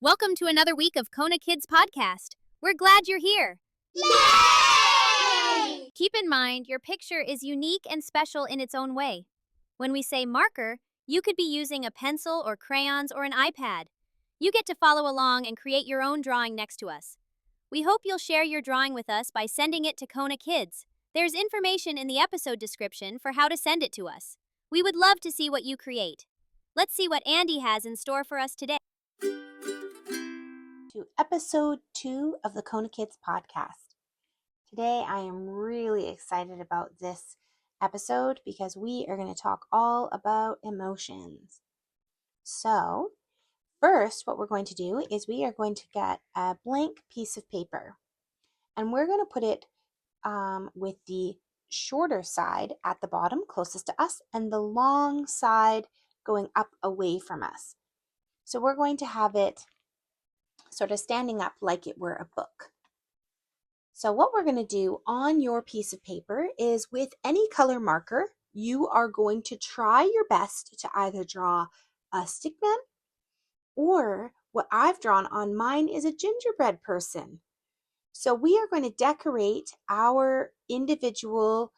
Welcome to another week of Kona Kids podcast. We're glad you're here. Yay! Keep in mind, your picture is unique and special in its own way. When we say marker, you could be using a pencil or crayons or an iPad. You get to follow along and create your own drawing next to us. We hope you'll share your drawing with us by sending it to Kona Kids. There's information in the episode description for how to send it to us. We would love to see what you create. Let's see what Andee has in store for us today. To episode 2 of the Kona Kids podcast. Today I am really excited about this episode because we are going to talk all about emotions. So, first what we're going to do is we are going to get a blank piece of paper and we're going to put it with the shorter side at the bottom closest to us and the long side going up away from us. So we're going to have it sort of standing up like it were a book. So what we're going to do on your piece of paper is with any color marker, you are going to try your best to either draw a stickman or what I've drawn on mine is a gingerbread person. So we are going to decorate our individual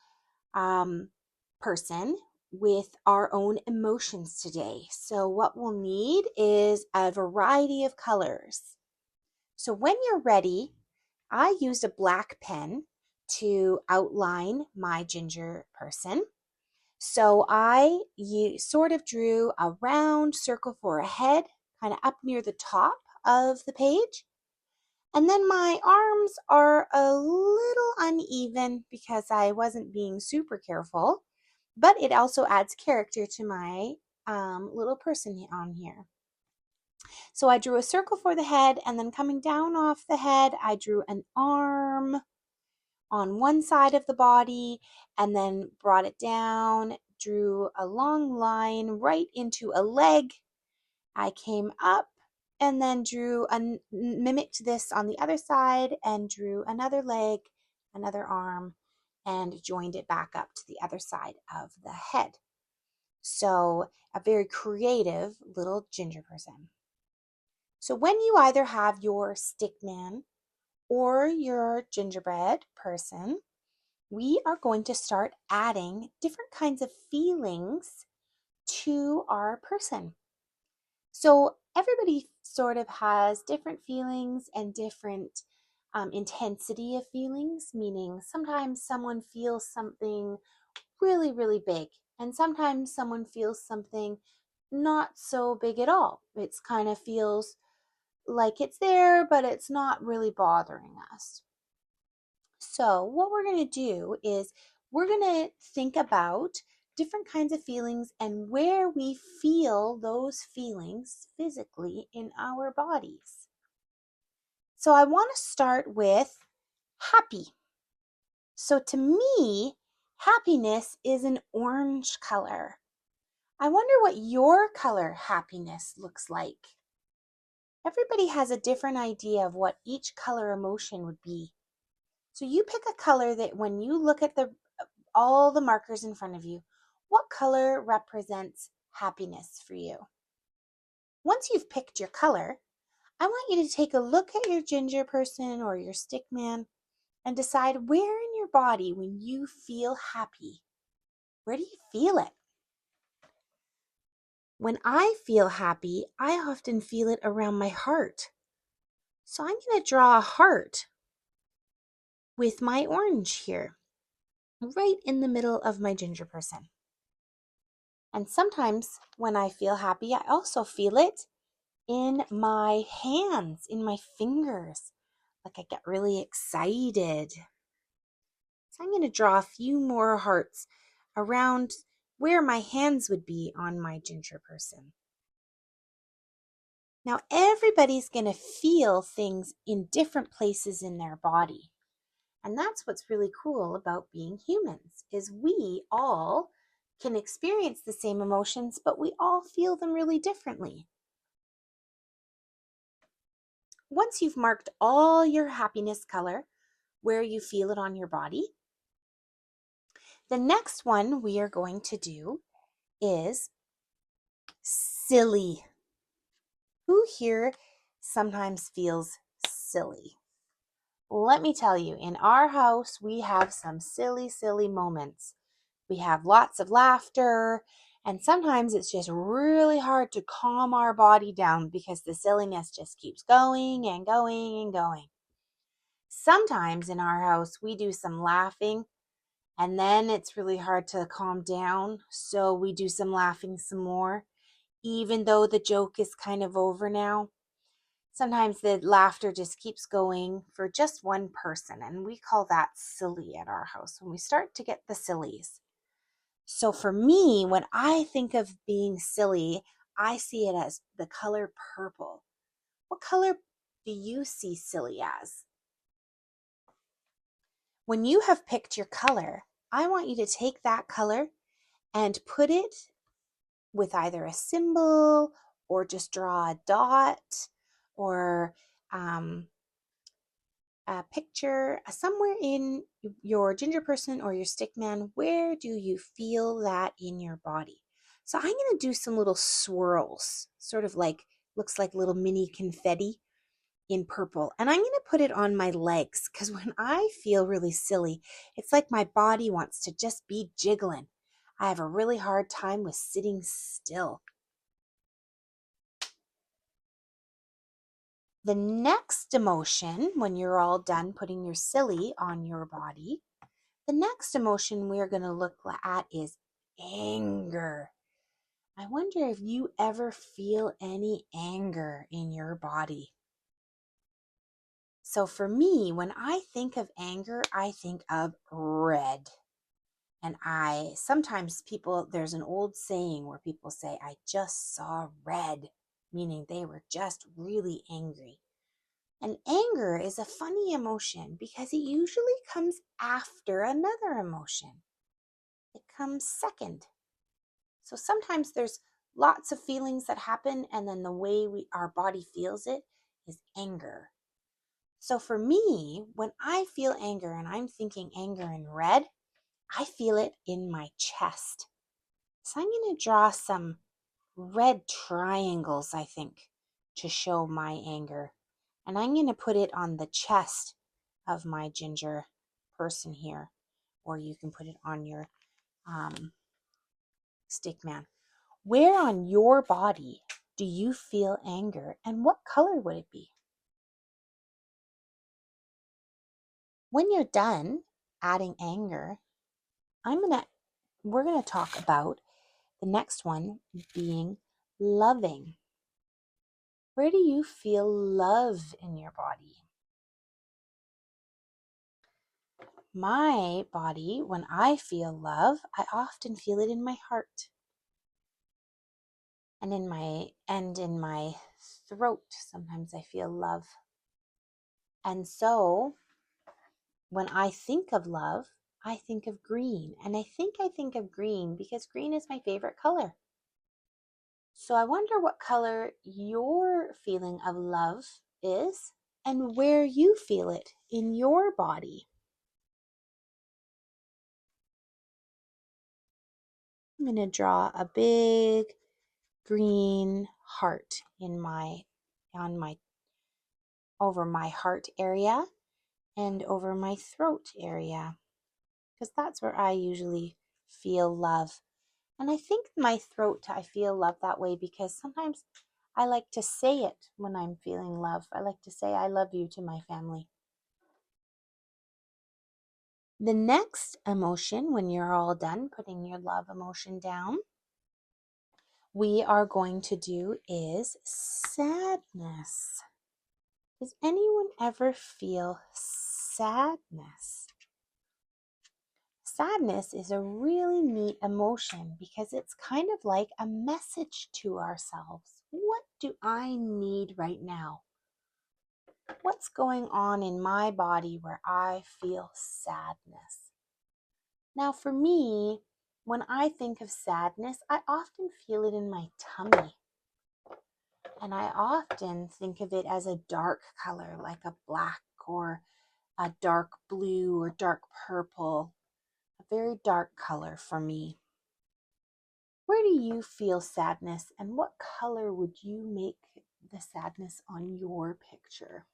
person with our own emotions today. So what we'll need is a variety of colors. So when you're ready, I used a black pen to outline my ginger person. So I sort of drew a round circle for a head, kind of up near the top of the page. And then my arms are a little uneven because I wasn't being super careful, but it also adds character to my little person on here. So I drew a circle for the head, and then coming down off the head, I drew an arm on one side of the body, and then brought it down, drew a long line right into a leg. I came up and then mimicked this on the other side and drew another leg, another arm, and joined it back up to the other side of the head. So a very creative little ginger person. So when you either have your stickman or your gingerbread person, we are going to start adding different kinds of feelings to our person. So everybody sort of has different feelings and different intensity of feelings, meaning sometimes someone feels something really, really big, and sometimes someone feels something not so big at all. It's kind of feels like it's there, but it's not really bothering us. So what we're going to do is we're going to think about different kinds of feelings and where we feel those feelings physically in our bodies. So I want to start with happy. So to me, happiness is an orange color. I wonder what your color happiness looks like. Everybody has a different idea of what each color emotion would be. So you pick a color that when you look at all the markers in front of you, what color represents happiness for you? Once you've picked your color, I want you to take a look at your ginger person or your stickman and decide where in your body when you feel happy. Where do you feel it? When I feel happy, I often feel it around my heart. So I'm going to draw a heart with my orange here, right in the middle of my ginger person. And sometimes when I feel happy, I also feel it in my hands, in my fingers. Like I get really excited. So I'm going to draw a few more hearts around where my hands would be on my ginger person. Now everybody's going to feel things in different places in their body. And that's what's really cool about being humans, is we all can experience the same emotions, but we all feel them really differently. Once you've marked all your happiness color, where you feel it on your body, the next one we are going to do is silly. Who here sometimes feels silly. Let me tell you, in our house, we have some silly, silly moments. We have lots of laughter, and sometimes it's just really hard to calm our body down because the silliness just keeps going and going and going. Sometimes in our house, we do some laughing, and then it's really hard to calm down, so we do some laughing some more, even though the joke is kind of over now. Sometimes the laughter just keeps going for just one person, and we call that silly at our house when we start to get the sillies. So for me, when I think of being silly, I see it as the color purple. What color do you see silly as? When you have picked your color, I want you to take that color and put it with either a symbol or just draw a dot or a picture somewhere in your ginger person or your stick man. Where do you feel that in your body? So I'm going to do some little swirls, sort of like, looks like little mini confetti in purple. And I'm going to put it on my legs because when I feel really silly, it's like my body wants to just be jiggling. I have a really hard time with sitting still. The next emotion, when you're all done putting your silly on your body, the next emotion we're going to look at is anger. I wonder if you ever feel any anger in your body. So for me, when I think of anger, I think of red. And there's an old saying where people say, I just saw red, meaning they were just really angry. And anger is a funny emotion because it usually comes after another emotion. It comes second. So sometimes there's lots of feelings that happen, and then the way our body feels it is anger. So for me, when I feel anger and I'm thinking anger in red, I feel it in my chest. So I'm going to draw some red triangles, I think, to show my anger. And I'm going to put it on the chest of my ginger person here. Or you can put it on your stick man. Where on your body do you feel anger, and what color would it be? When you're done adding anger, we're going to talk about the next one being loving. Where do you feel love in your body? My body, when I feel love, I often feel it in my heart and in my throat. Sometimes I feel love. And so when I think of love, I think of green. And I think of green because green is my favorite color. So I wonder what color your feeling of love is and where you feel it in your body. I'm going to draw a big green heart over my heart area and over my throat area, because that's where I usually feel love. And I think my throat, I feel love that way because sometimes I like to say it when I'm feeling love. I like to say I love you to my family. The next emotion, when you're all done putting your love emotion down, we are going to do is sadness. Does anyone ever feel sadness? Sadness is a really neat emotion because it's kind of like a message to ourselves. What do I need right now? What's going on in my body where I feel sadness? Now, for me, when I think of sadness, I often feel it in my tummy. And I often think of it as a dark color, like a black or a dark blue or dark purple, a very dark color for me. Where do you feel sadness, and what color would you make the sadness on your picture.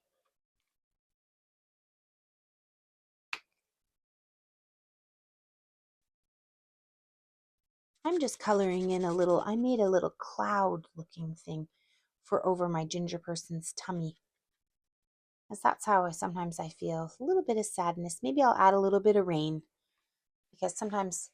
I'm just coloring in I made a little cloud looking thing for over my ginger person's tummy. As that's how sometimes I feel a little bit of sadness. Maybe I'll add a little bit of rain, because sometimes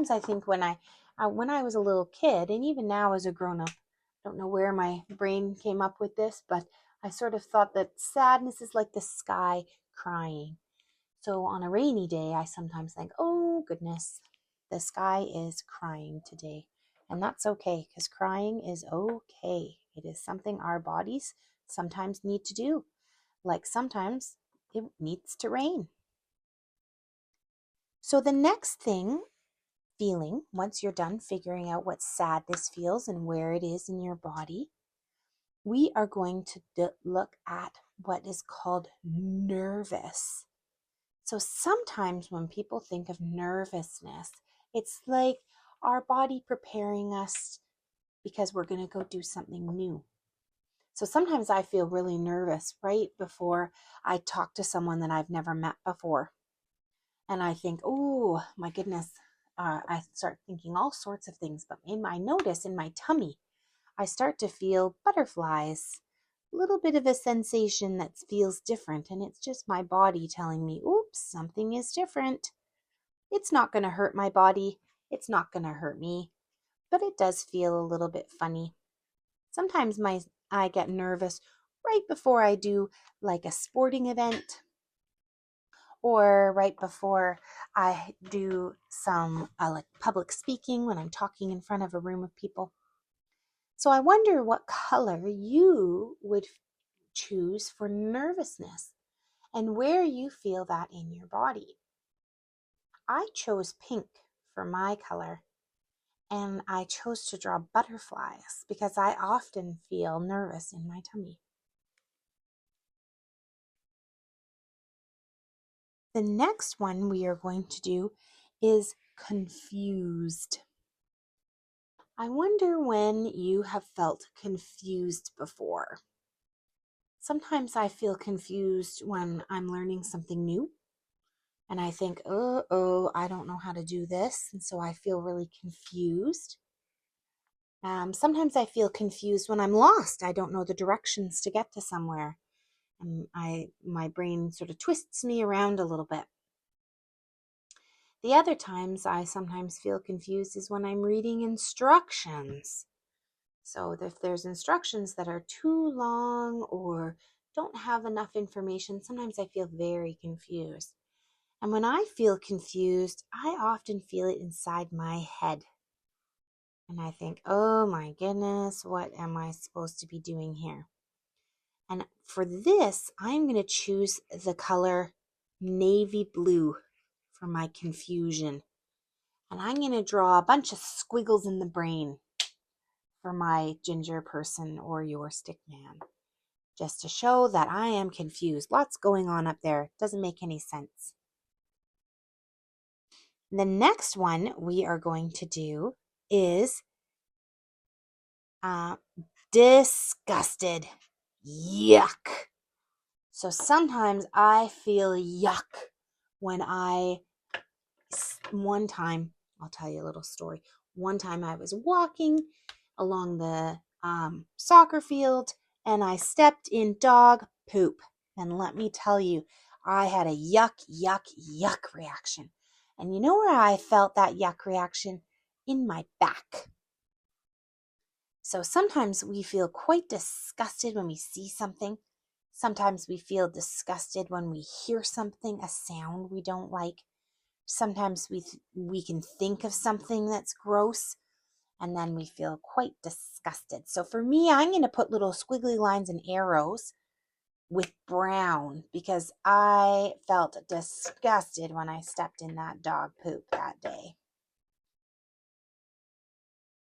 I think when I was a little kid, and even now as a grown up, I don't know where my brain came up with this, but I sort of thought that sadness is like the sky crying. So on a rainy day, I sometimes think, oh goodness, the sky is crying today. And that's okay, because crying is okay. It is something our bodies sometimes need to do. Like sometimes it needs to rain. So the next feeling, once you're done figuring out what sadness feels and where it is in your body, we are going to look at what is called nervous. So sometimes when people think of nervousness, it's like our body preparing us because we're going to go do something new. So sometimes I feel really nervous right before I talk to someone that I've never met before. And I think, oh my goodness, I start thinking all sorts of things. But I notice in my tummy, I start to feel butterflies, a little bit of a sensation that feels different. And it's just my body telling me, oops, something is different. It's not going to hurt my body. It's not going to hurt me. But it does feel a little bit funny. Sometimes I get nervous right before I do like a sporting event, or right before I do some like public speaking when I'm talking in front of a room of people. So I wonder what color you would choose for nervousness and where you feel that in your body. I chose pink for my color, and I chose to draw butterflies because I often feel nervous in my tummy. The next one we are going to do is confused. I wonder when you have felt confused before. Sometimes I feel confused when I'm learning something new and I think, I don't know how to do this. And so I feel really confused. Sometimes I feel confused when I'm lost. I don't know the directions to get to somewhere. And my brain sort of twists me around a little bit. The other times I sometimes feel confused is when I'm reading instructions. So if there's instructions that are too long or don't have enough information, sometimes I feel very confused. And when I feel confused, I often feel it inside my head. And I think, oh my goodness, what am I supposed to be doing here? And for this, I'm going to choose the color navy blue for my confusion. And I'm going to draw a bunch of squiggles in the brain for my ginger person or your stick man, just to show that I am confused. Lots going on up there. Doesn't make any sense. The next one we are going to do is disgusted. Yuck. So sometimes I feel yuck when one time, I'll tell you a little story. One time I was walking along the soccer field and I stepped in dog poop. And let me tell you, I had a yuck, yuck, yuck reaction. And you know where I felt that yuck reaction? In my back. So sometimes we feel quite disgusted when we see something. Sometimes we feel disgusted when we hear something, a sound we don't like. Sometimes we can think of something that's gross, and then we feel quite disgusted. So for me, I'm going to put little squiggly lines and arrows with brown because I felt disgusted when I stepped in that dog poop that day.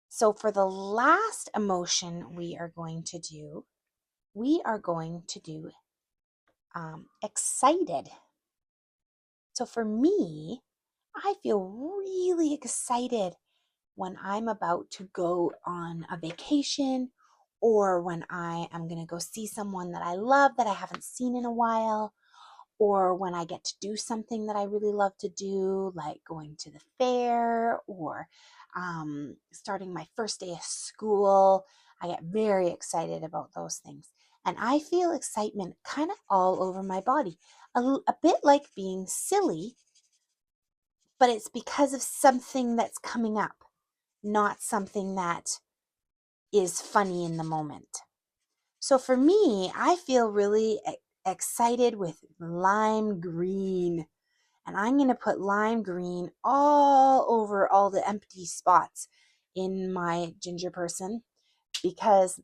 So for the last emotion we are going to do excited. So for me, I feel really excited when I'm about to go on a vacation or when I am going to go see someone that I love that I haven't seen in a while, or when I get to do something that I really love to do, like going to the fair or starting my first day of school. I get very excited about those things. And I feel excitement kind of all over my body, a bit like being silly, but it's because of something that's coming up, not something that is funny in the moment. So for me, I feel really excited with lime green. And I'm going to put lime green all over all the empty spots in my ginger person because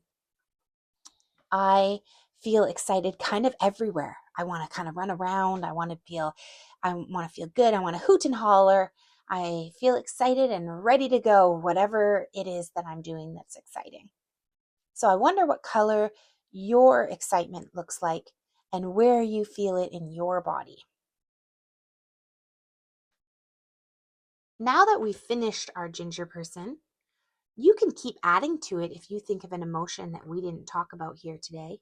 I feel excited kind of everywhere. I want to kind of run around. I want to feel good. I want to hoot and holler. I feel excited and ready to go, whatever it is that I'm doing that's exciting. So I wonder what color your excitement looks like and where you feel it in your body. Now that we've finished our ginger person, you can keep adding to it if you think of an emotion that we didn't talk about here today.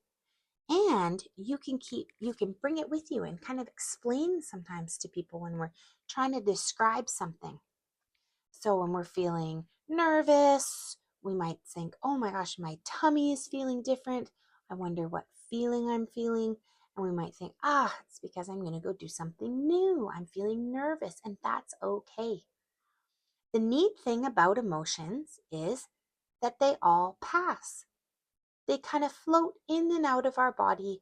And you can bring it with you and kind of explain sometimes to people when we're trying to describe something. So when we're feeling nervous, we might think, oh my gosh, my tummy is feeling different. I wonder what feeling I'm feeling. And we might think, it's because I'm going to go do something new. I'm feeling nervous, and that's okay. The neat thing about emotions is that they all pass. They kind of float in and out of our body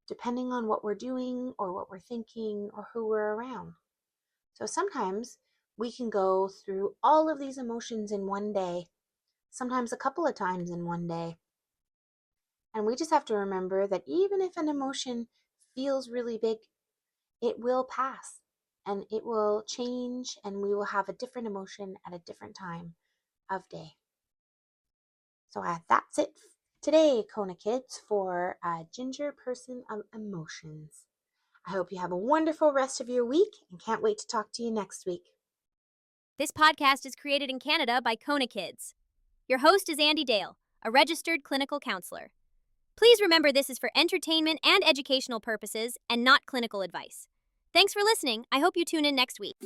depending on what we're doing or what we're thinking or who we're around. So sometimes we can go through all of these emotions in one day, sometimes a couple of times in one day. And we just have to remember that even if an emotion feels really big, it will pass and it will change, and we will have a different emotion at a different time of day. So that's it today, Kona Kids, for a ginger person of emotions. I hope you have a wonderful rest of your week and can't wait to talk to you next week. This podcast is created in Canada by Kona Kids. Your host is Andee Dale, a registered clinical counselor. Please remember this is for entertainment and educational purposes and not clinical advice. Thanks for listening. I hope you tune in next week.